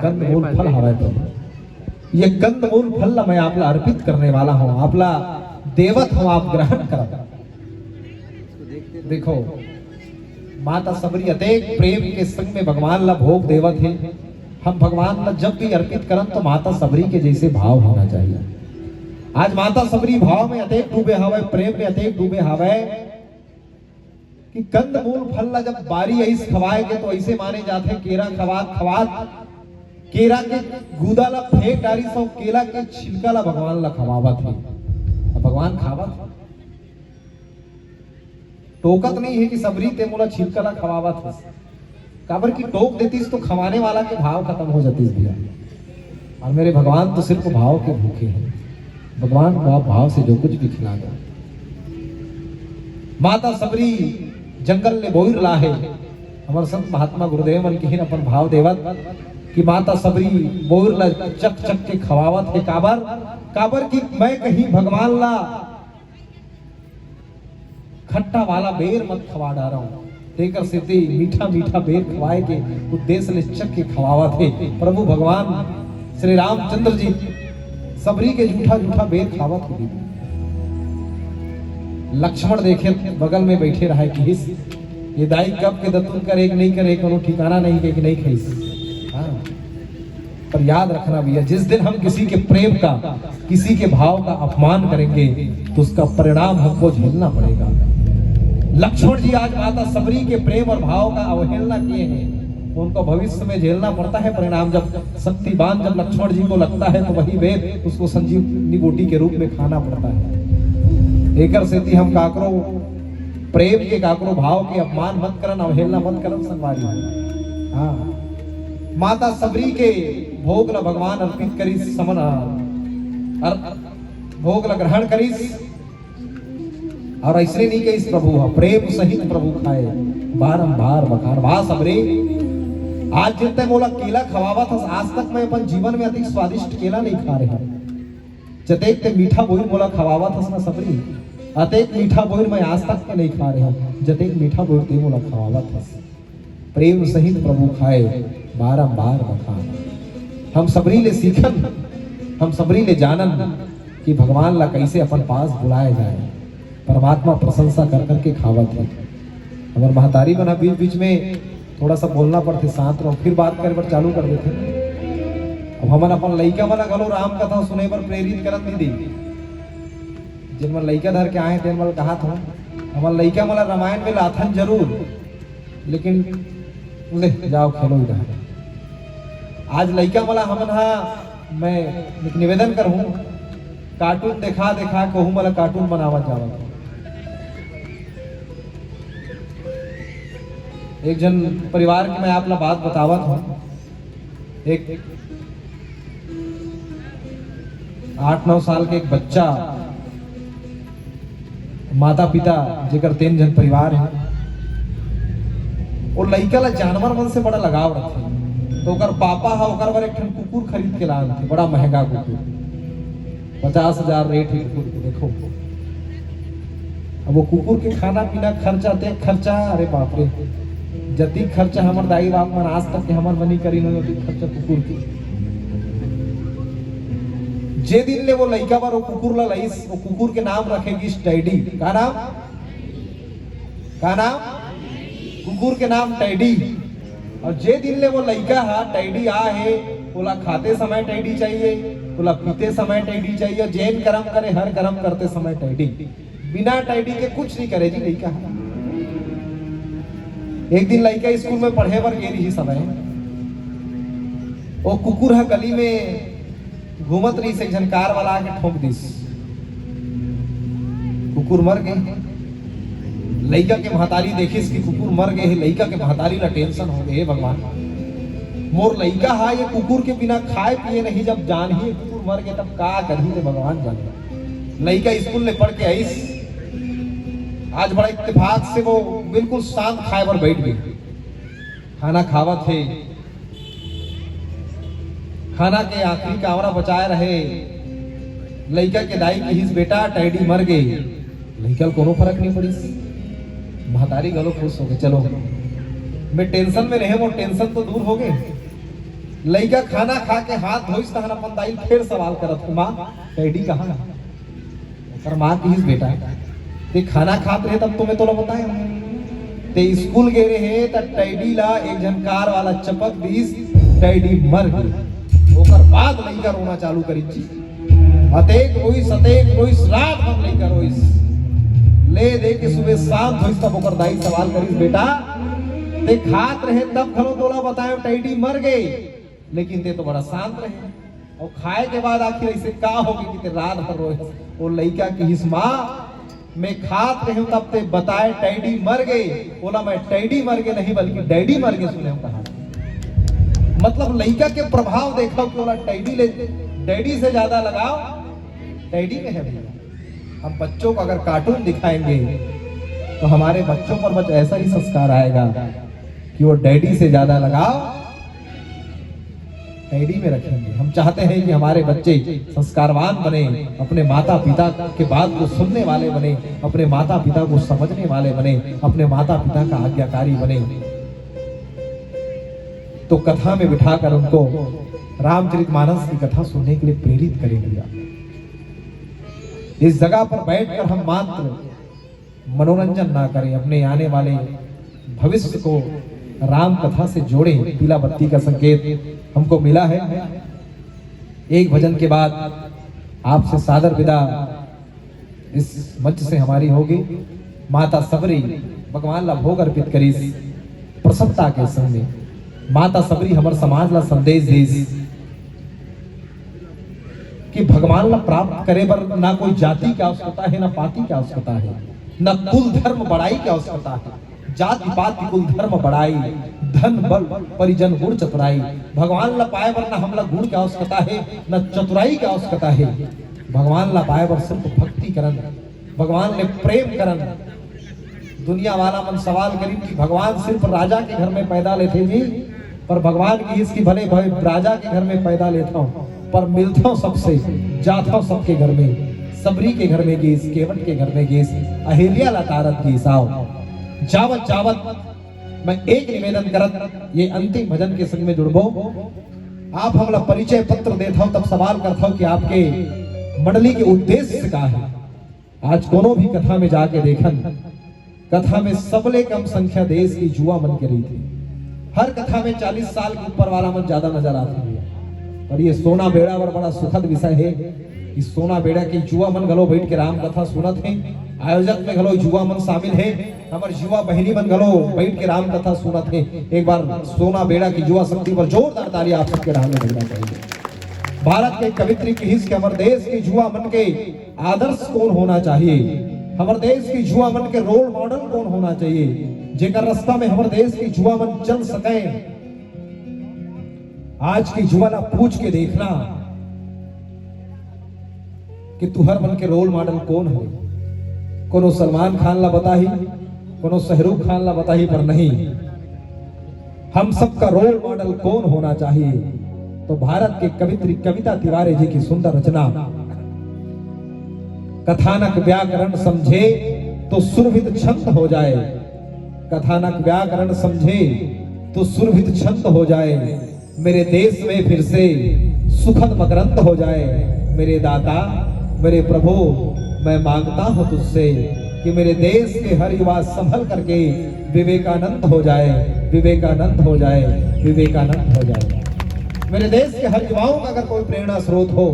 कंदमूल फल हवे प्रभु। ये कंदमूल फल ला मैं आपला अर्पित करने वाला हूँ, आपला देवत हूँ, आप ग्रहण करो। देखो माता सबरी अतेक प्रेम के संग में भगवान ला भोग देवत है। हम भगवान ला जब भी अर्पित करन तो माता सबरी के जैसे भाव होना चाहिए। आज माता सबरी भाव में अतेक डूबे हवे, प्रेम में अतेक डूबे हवे कि कंदमूल फल ला जब बारी ऐस खवाए के तो ऐसे माने जाते केरा खवात खवात केरा के गूदा ला फेंक डारी सो केला के छिलका ला भगवान ला खवावत है। भगवान खावत टोकत नहीं है कि सबरी ते मोला छिलका ला खवावत है, काबर की टोक देतीस तो खवाने वाला के भाव खत्म हो जातीस भैया। और मेरे भगवान तो सिर्फ भाव के भूखे हैं। भगवान को आप भाव से जो कुछ भी खिला दो। माता सबरी जंगल ने बोहिर ला है। हमारे संत महात्मा गुरुदेव मन की अपन भाव देवत कि माता सबरी बोहिर ला चक चक के खवावत है। काबर काबर की मैं कहीं भगवान ला खट्टा वाला बेर मत खवा डा रहा हूं, देकर सिद्धि मीठा मीठा बेर खवाए के उद्देश्य ले चक के खवावत है। प्रभु भगवान श्री रामचंद्र जी सबरी के झूठा झूठा बेर खावत हो। लक्ष्मण देखे बगल में बैठे रहा कि हिस ये दाई कब के दतुन करे कि नहीं करे, कोनो ठिकाना नहीं के कि नहीं खाइस। हाँ, पर याद रखना भैया, जिस दिन हम किसी के प्रेम का, किसी के भाव का अपमान करेंगे तो उसका परिणाम हमको झेलना पड़ेगा। लक्ष्मण जी आज माता सबरी के प्रेम और भाव का अवहेलना किए हैं, उनको भविष्य में झेलना पड़ता है परिणाम। जब शक्तिवान जब लक्ष्मण जी को लगता है तो वही वेद उसको संजीवनी बूटी के रूप में खाना पड़ता है। एकर सेती हम काकरो प्रेम के काकरो भाव के अपमान मत करन, अवहेलना मत करन संगवारी। हाँ, माता सबरी के भोग ला भगवान अर्पित करिस, समन भोग ला ग्रहण करिस। और ऐसे नहीं कहिस प्रभु प्रेम सहित प्रभु खाए बारंबार बखान। वाह सबरे, आज जितने मोला केला खवावा था, आज तक मैं अपन जीवन में अधिक स्वादिष्ट केला नहीं खा रहा। जतेक ते मीठा बोहिर मोला खवावा था ना सबरी, अतेक मीठा बोहिर मैं आज तक के नहीं खा रहा। जतेक मीठा बोहिर ते मोला खवावा था। प्रेम सहित प्रभु खाए बारंबार बखान। हम सबरी ले सीखन, हम सबरी ले जानन कि भगवान ला कैसे अपन पास बुलाए जाए। परमात्मा प्रशंसा कर करके खावत है। हमारे महतारी बना बीच बीच में थोड़ा सा बोलना पड़ते, शांत रहो, फिर बात करे पर चालू कर देते। अब हमन अपन लइका मन घलो राम कथा सुने पर प्रेरित करत दीदी। जिन मन लइका धर के आए तेन मन कहा था हमार लइका मन रामायण में लाथन जरूर, लेकिन ले जाओ खेलो इधर। आज लइका मला हमन हा मैं एक निवेदन करूं, कार्टून देखा देखा कहूं मला कार्टून बनावा जावा। एक जन परिवार की मैं आपला बात बतावत हूं। एक 8-9 साल के एक बच्चा, माता पिता जेकर 3 जन परिवार है, और लइका ला जानवर मन से बड़ा लगाव रखे। तो ओकर पापा हा ओकर बर एक ठन कुकुर खरीद के लान थे, बड़ा महंगा कुकुर, 50,000 रेट है कुकुर। देखो अब वो कुकुर के खाना पीना खर्चा ते खर्चा, अरे बाप रे, जति खर्चा हमर दाई बाप मन आज तक के हमर मनी करी नहीं होती खर्चा कुकुर की। जे दिन ले वो लइका बार वो कुकुर ला लईस, वो कुकुर के नाम रखेगी टैडी। का नाम? का नाम? कुकुर के नाम टैडी। और जे दिन ले वो लइका हा टैडी आ है, बोला खाते समय टैडी चाहिए, बोला पीते समय टैडी चाहिए, जैन कर्म करे हर कर्म करते समय टैडी। बिना टैडी के कुछ नहीं करे जी लइका। एक दिन लइका स्कूल में पढ़े बर गेली ही समय, वो कुकुर हा गली में घूमत रही से झनकार वाला आके ठोक दिस, कुकुर मर गए। लइका के महतारी देखिस कि कुकुर मर गए, लइका के महतारी ला टेंशन हो गए, भगवान मोर लइका हा ये कुकुर के बिना खाए पिए नहीं, जब जान ही कुकुर मर गए तब का करही रे भगवान जाने। लइका स्कूल में पढ़ के आईस, आज बड़ा इत्तेफाक से वो बिल्कुल शांत खाए पर बैठ गई। खाना खावत थे, खाना के आखिरी कावरा बचाए रहे। लइका के दाई की हिस बेटा टैडी मर गई, लइका कोनो फर्क नहीं पड़ी। महतारी गलो खुश हो गए, चलो मैं टेंशन में रहे, वो टेंशन तो दूर हो गए। लइका खाना खा के हाथ धोइस तहन अपन दाई फिर सवाल करत माँ डैडी कहाँ है? ओकर माँ कहिस बेटा ते खाना खात रहे तब तुम्हें तो बताए ते स्कूल गए रहे त टैडी ला एक झनकार वाला चपक दीस टैडी मर गई। ओकर बाद लइका रोना चालू करी छी अतेक रोइस रात भर लइका रोइस ले दे के सुबह शाम धोइस तब ओकर दाई सवाल करिस बेटा ते खात रहे तब खलो तोला बताए टैडी मर गए लेकिन ते तो बड़ा शांत रहे और खाए के बाद आखिर ऐसे का हो गई कि ते रात भर रोए। वो लइका की हिस माँ मैं खात रही हूं तब ते बताए टैडी मर गए। बोला मैं टैडी मर गए नहीं बल्कि डैडी मर गए सुने कहा। मतलब लइका के प्रभाव देखो कि बोला टैडी ले डैडी से ज्यादा लगाओ टैडी में है भैया। हम बच्चों को अगर कार्टून दिखाएंगे तो हमारे बच्चों पर बस ऐसा ही संस्कार आएगा कि वो डैडी से ज्यादा लगाओ टैडी में रखेंगे। हम चाहते हैं कि हमारे बच्चे संस्कारवान बने, अपने माता पिता के बात को सुनने वाले बने, अपने माता पिता को समझने वाले बने, अपने माता पिता का आज्ञाकारी बने। तो कथा में बिठाकर उनको रामचरितमानस की कथा सुनने के लिए प्रेरित करेंगे। इस जगह पर बैठकर हम मात्र मनोरंजन ना करें, अपने आने वाले भविष्य को राम कथा से जोड़ें। पीला बत्ती का संकेत हमको मिला है। एक भजन के बाद आपसे सादर विदा इस मंच से हमारी होगी। माता सबरी भगवान ला भोग अर्पित करी प्रसन्नता के संग में। माता सबरी हमार समाज ला संदेश दीस कि भगवान ला प्राप्त करे पर ना कोई जाति की आवश्यकता है, ना पाति की आवश्यकता है, ना कुल धर्म बड़ाई की आवश्यकता है। जाति पाति कुल धर्म बड़ाई धन बल परिजन गुण चतुराई। भगवान ला पाए बर ना हमला गुण की आवश्यकता है, न चतुराई की आवश्यकता है। भगवान ला पाए बर सिर्फ भक्ति करन, भगवान ने प्रेम करन। दुनिया वाला मन सवाल करी कि भगवान सिर्फ राजा के घर में पैदा लेते जी, पर भगवान की इसकी भले भाई राजा के घर में पैदा लेता हूँ पर मिलता हूँ सबसे, जाता हूँ सबके घर में। सबरी के घर में गीस, केवट के घर में गीस, अहिल्या लतारत गीस आओ जावत जावत। मैं एक निवेदन करत ये अंतिम भजन के संग में जुड़बो। आप हमला परिचय पत्र देता हूं तब सवाल करता हूं कि आपके मंडली के उद्देश्य का है। आज कोनो भी कथा में जाके देखन, कथा में सबले कम संख्या देश की जुआ मन के रही थी। हर कथा में 40 साल के ऊपर वाला मन ज्यादा नजर आते हैं। पर ये सोना बेड़ा पर बड़ा सुखद विषय है। इस सोना बेड़ा की जुआ मन गलो बैठ के राम कथा सुनत है। आयोजक में गलो जुआ मन शामिल है। हमारे युवा बहनी मन गलो बैठ के राम कथा सुनत है। एक बार सोना बेड़ा की जुआ शक्ति पर जोरदार ताली आप सबके राम में बजना चाहिए। भारत के कवित्री की हिस्स के हमारे देश की जुआ मन के आदर्श कौन होना चाहिए, हमारे देश की जुआ मन के रोल मॉडल कौन होना चाहिए, जेकर रास्ता में हमारे देश की जुआ मन चल सके। आज की जुआ ना पूछ के देखना कि तुहर मन के रोल मॉडल कौन है। कोनो सलमान खान ला बताही, कोनो शाहरुख खान ला बताही, पर नहीं, हम सबका रोल मॉडल कौन होना चाहिए। तो भारत के कवित्री कविता तिवारी जी की सुंदर रचना, कथानक व्याकरण समझे तो सुरभित छंद हो जाए, कथानक व्याकरण समझे तो सुरभित छंद हो जाए। मेरे देश में फिर से सुखद मकरंद हो जाए। मेरे दाता मेरे प्रभु मैं मांगता हूं तुझसे कि मेरे देश के हर युवा संभल करके विवेकानंद हो जाए, विवेकानंद हो जाए, विवेकानंद हो जाए। मेरे देश के हर युवाओं का अगर कोई प्रेरणा स्रोत हो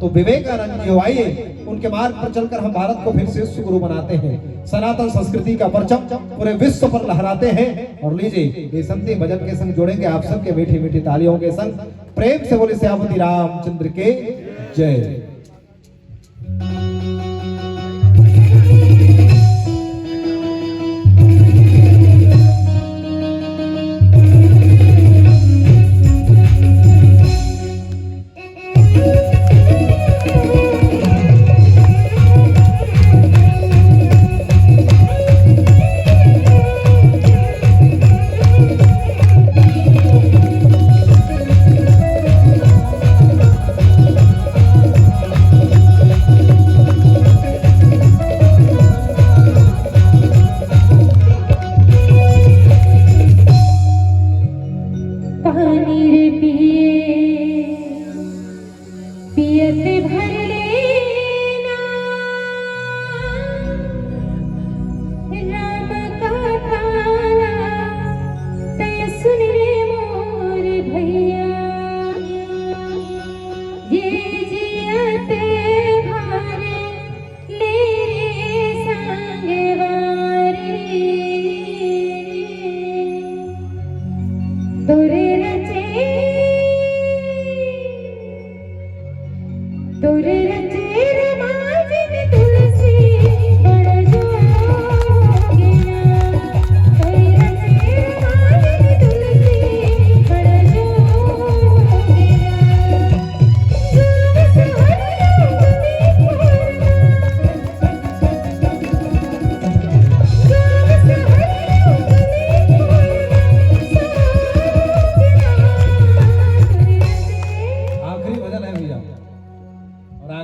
तो विवेकानंद जी आइए, उनके मार्ग पर चलकर हम भारत को फिर से विश्व गुरु बनाते हैं, सनातन संस्कृति का परचम पूरे विश्व पर लहराते हैं। और लीजिए ये संति भजन के संग जोड़ेंगे आप सबके मीठी मीठी तालियों के संग। प्रेम से बोले श्यामती रामचंद्र के जय।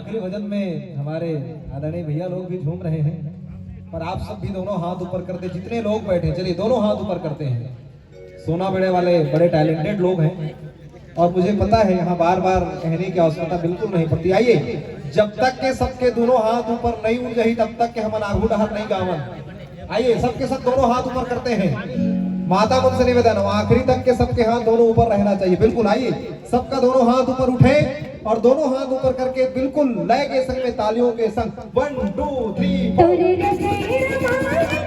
आखिरी भजन में हमारे आदरणीय भैया लोग भी झूम रहे हैं, पर आप सब भी दोनों हाथ ऊपर करते, जितने लोग बैठे चलिए दोनों हाथ ऊपर करते हैं। सोना बेड़े वाले बड़े टैलेंटेड लोग हैं और मुझे पता है यहाँ बार बार कहने की आवश्यकता बिल्कुल नहीं पड़ती। आइए, जब तक के सबके दोनों हाथ ऊपर नहीं उठ गई तब तक के हम आगू डहर नहीं गावन। आइए सबके सब दोनों हाथ ऊपर करते हैं। माता मुझसे निवेदन हो, आखिरी तक के सबके हाथ दोनों ऊपर रहना चाहिए। बिल्कुल, आइए सबका दोनों हाथ ऊपर उठे और दोनों हाथ ऊपर करके बिल्कुल लय के संग में तालियों के संग 1 2 3 4